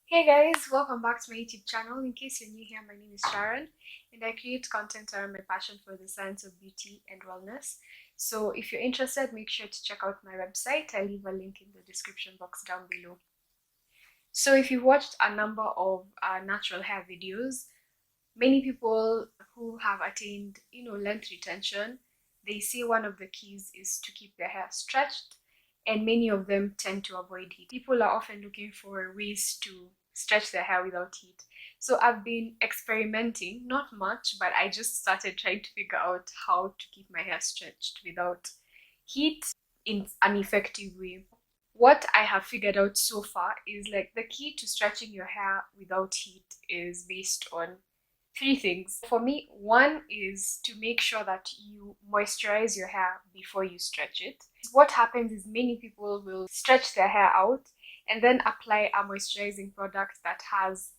Hey guys, welcome back to my YouTube channel. In case you're new here, my name is Sharon and I create content around my passion for the science of beauty and wellness. So if you're interested, make sure to check out my website. I'll leave a link in the description box down below. So if you've watched a number of natural hair videos, many people who have attained, length retention, they say one of the keys is to keep their hair stretched, and many of them tend to avoid heat. People are often looking for ways to stretch their hair without heat. So I've been experimenting, not much, but I just started trying to figure out how to keep my hair stretched without heat in an effective way. What I have figured out so far is like the key to stretching your hair without heat is based on three things. For me, one is to make sure that you moisturize your hair before you stretch it. What happens is many people will stretch their hair out and then apply a moisturizing product that has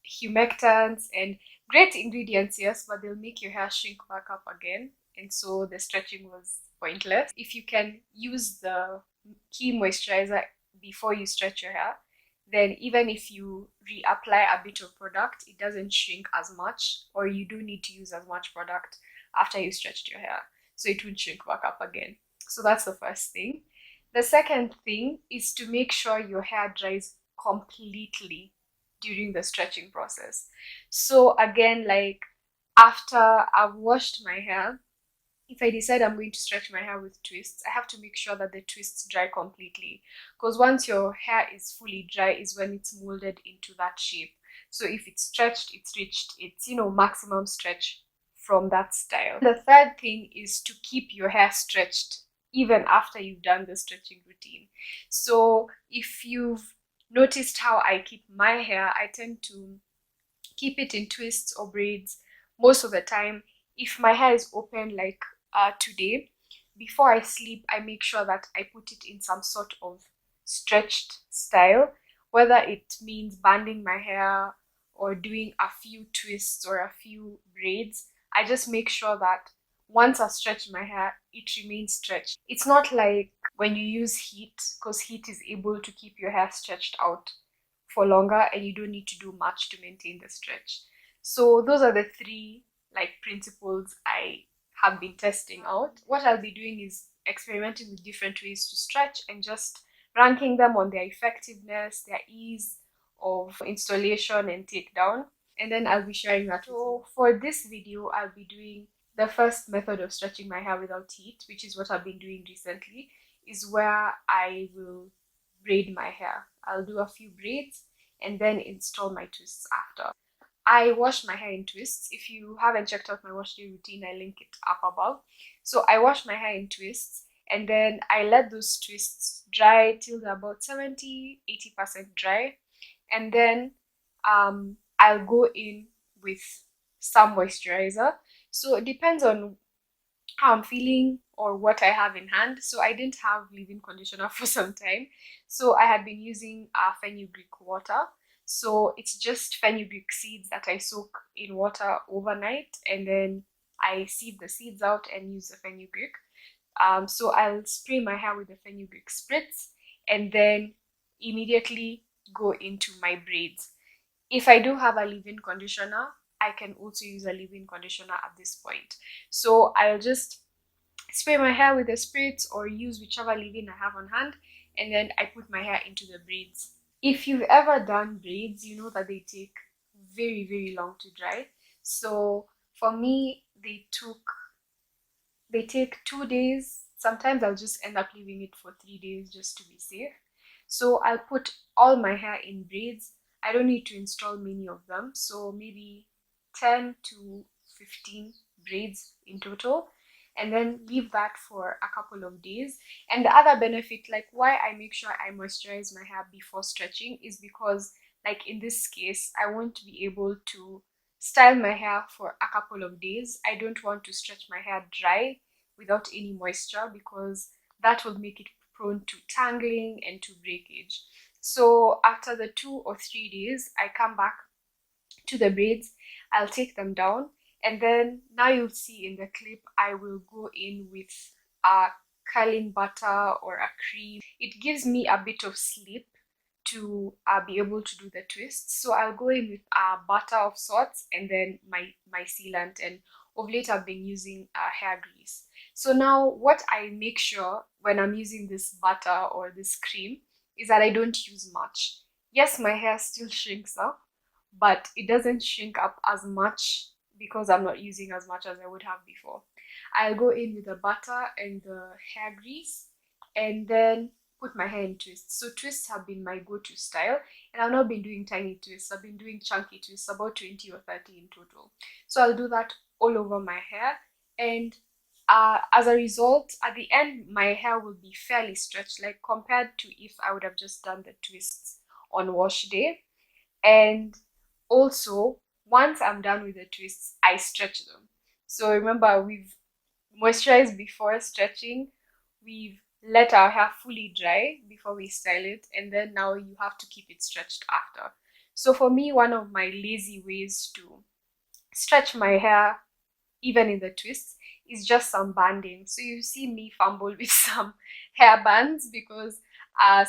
humectants and great ingredients, yes, but they'll make your hair shrink back up again, and so the stretching was pointless. If you can use the key moisturizer before you stretch your hair, then even if you reapply a bit of product, it doesn't shrink as much, or you do need to use as much product after you stretched your hair, so it won't shrink back up again. So that's the first thing. The second thing is to make sure your hair dries completely during the stretching process. So again, like after I've washed my hair, if I decide I'm going to stretch my hair with twists, I have to make sure that the twists dry completely, because once your hair is fully dry is when it's molded into that shape. So if it's stretched, it's reached its maximum stretch from that style. The third thing is to keep your hair stretched even after you've done the stretching routine. So if you've noticed how I keep my hair, I tend to keep it in twists or braids most of the time. If my hair is open like today, before I sleep, I make sure that I put it in some sort of stretched style, whether it means banding my hair or doing a few twists or a few braids. I just make sure that once I've stretched my hair, it remains stretched. It's not like when you use heat, because heat is able to keep your hair stretched out for longer and you don't need to do much to maintain the stretch. So those are the three principles I have been testing out. What I'll be doing is experimenting with different ways to stretch and just ranking them on their effectiveness, their ease of installation and takedown, and then I'll be sharing that. So for this video, I'll be doing the first method of stretching my hair without heat, which is what I've been doing recently, is where I will braid my hair. I'll do a few braids and then install my twists after. I wash my hair in twists. If you haven't checked out my wash day routine, I link it up above. So I wash my hair in twists and then I let those twists dry till they're about 70-80% dry, and then I'll go in with some moisturizer. So it depends on how I'm feeling or what I have in hand. So I didn't have leave-in conditioner for some time, so I had been using fenugreek water. So it's just fenugreek seeds that I soak in water overnight, and then I sieve the seeds out and use the fenugreek. So I'll spray my hair with the fenugreek spritz and then immediately go into my braids. If I do have a leave-in conditioner, I can also use a leave-in conditioner at this point. So I'll just spray my hair with a spritz or use whichever leave-in I have on hand, and then I put my hair into the braids. If you've ever done braids, you know that they take very, very long to dry. So for me, they take 2 days. Sometimes I'll just end up leaving it for 3 days just to be safe. So I'll put all my hair in braids. I don't need to install many of them, so maybe 10 to 15 braids in total, and then leave that for a couple of days. And the other benefit, like why I make sure I moisturize my hair before stretching, is because like in this case, I want to be able to style my hair for a couple of days. I don't want to stretch my hair dry without any moisture, because that will make it prone to tangling and to breakage. So after the 2 or 3 days, I come back to the braids. I'll take them down, and then now you'll see in the clip I will go in with a curling butter or a cream. It gives me a bit of slip to be able to do the twists. So I'll go in with butter of sorts and then my sealant, and of late I've been using hair grease. So now what I make sure when I'm using this butter or this cream is that I don't use much. Yes, my hair still shrinks up, but it doesn't shrink up as much because I'm not using as much as I would have before. I'll go in with the butter and the hair grease and then put my hair in twists. So twists have been my go-to style, and I've not been doing tiny twists. I've been doing chunky twists, about 20 or 30 in total. So I'll do that all over my hair, and as a result, at the end, my hair will be fairly stretched, like compared to if I would have just done the twists on wash day. And also, once I'm done with the twists, I stretch them. So remember, we've moisturized before stretching, we've let our hair fully dry before we style it, and then now you have to keep it stretched after. So for me, one of my lazy ways to stretch my hair even in the twists is just some banding. So you see me fumble with some hair bands because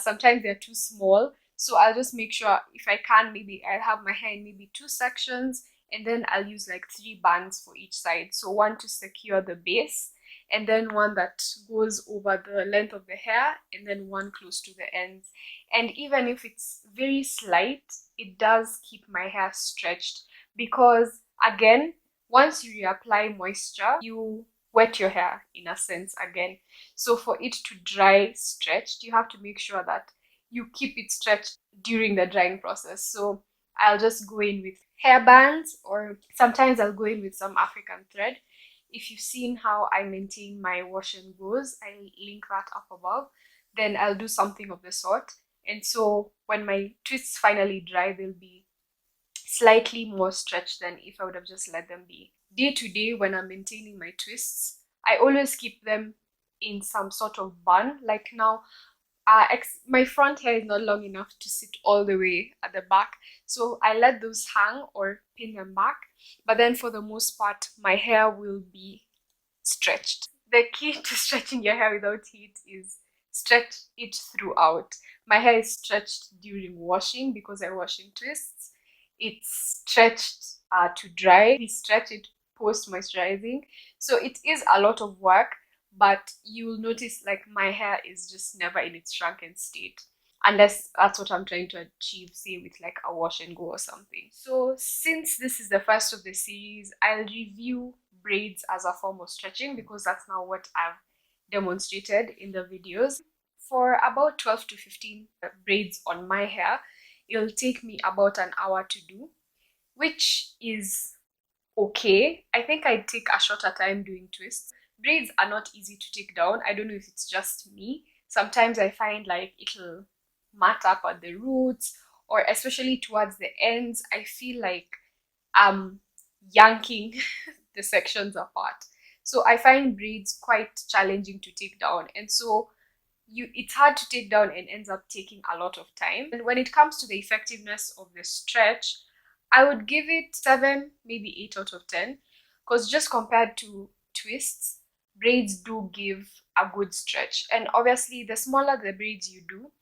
sometimes they're too small. So I'll just make sure, if I can, maybe I'll have my hair in maybe 2 sections, and then I'll use like 3 bands for each side. So one to secure the base, and then one that goes over the length of the hair, and then one close to the ends. And even if it's very slight, it does keep my hair stretched because, again, once you reapply moisture, you wet your hair in a sense again. So for it to dry stretched, you have to make sure that you keep it stretched during the drying process. So I'll just go in with hair bands, or sometimes I'll go in with some African thread. If you've seen how I maintain my wash and goes, I'll link that up above. Then I'll do something of the sort. And so when my twists finally dry, they'll be slightly more stretched than if I would have just let them be. Day to day, when I'm maintaining my twists, I always keep them in some sort of bun. Like now, my front hair is not long enough to sit all the way at the back, so I let those hang or pin them back. But then for the most part, my hair will be stretched. The key to stretching your hair without heat is stretch it throughout. My hair is stretched during washing because I wash in twists. It's stretched to dry. We stretch it post moisturizing. So it is a lot of work, but you'll notice like my hair is just never in its shrunken state, unless that's what I'm trying to achieve, say with like a wash and go or something. So since this is the first of the series, I'll review braids as a form of stretching because that's now what I've demonstrated in the videos. For about 12 to 15 braids on my hair, it'll take me about an hour to do, which is okay. I think I'd take a shorter time doing twists. Braids are not easy to take down. I don't know if it's just me. Sometimes I find like it'll mat up at the roots, or especially towards the ends, I feel like I'm yanking the sections apart. So I find braids quite challenging to take down, and so it's hard to take down and ends up taking a lot of time. And when it comes to the effectiveness of the stretch, I would give it 7, maybe 8 out of 10, because just compared to twists, braids do give a good stretch. And obviously, the smaller the braids you do,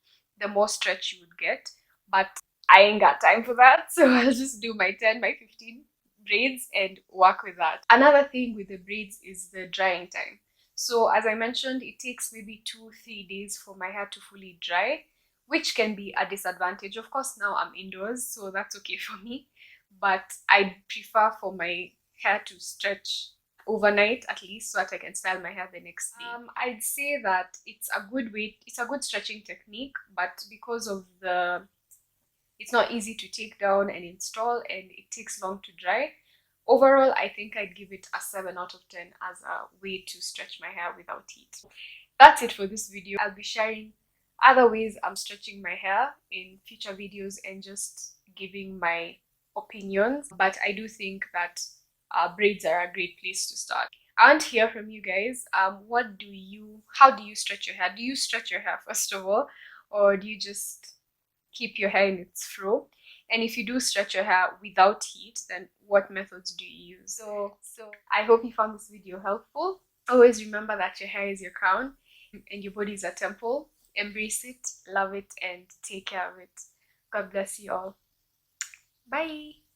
the more stretch you would get. But I ain't got time for that, so I'll just do my 10, my 15 braids and work with that. Another thing with the braids is the drying time. So as I mentioned, it takes maybe 2-3 days for my hair to fully dry, which can be a disadvantage. Of course, now I'm indoors, so that's okay for me. But I prefer for my hair to stretch overnight at least, so that I can style my hair the next day. I'd say that it's a good stretching technique, but because of it's not easy to take down and install, and it takes long to dry. Overall, I think I'd give it a 7 out of 10 as a way to stretch my hair without heat. That's it for this video. I'll be sharing other ways I'm stretching my hair in future videos and just giving my opinions. But I do think that braids are a great place to start. I want to hear from you guys. How do you stretch your hair? Do you stretch your hair first of all, or do you just keep your hair in its fro? And if you do stretch your hair without heat, then what methods do you use? So I hope you found this video helpful. Always remember that your hair is your crown. and your body is a temple. Embrace it, love it, and take care of it. God bless you all. Bye.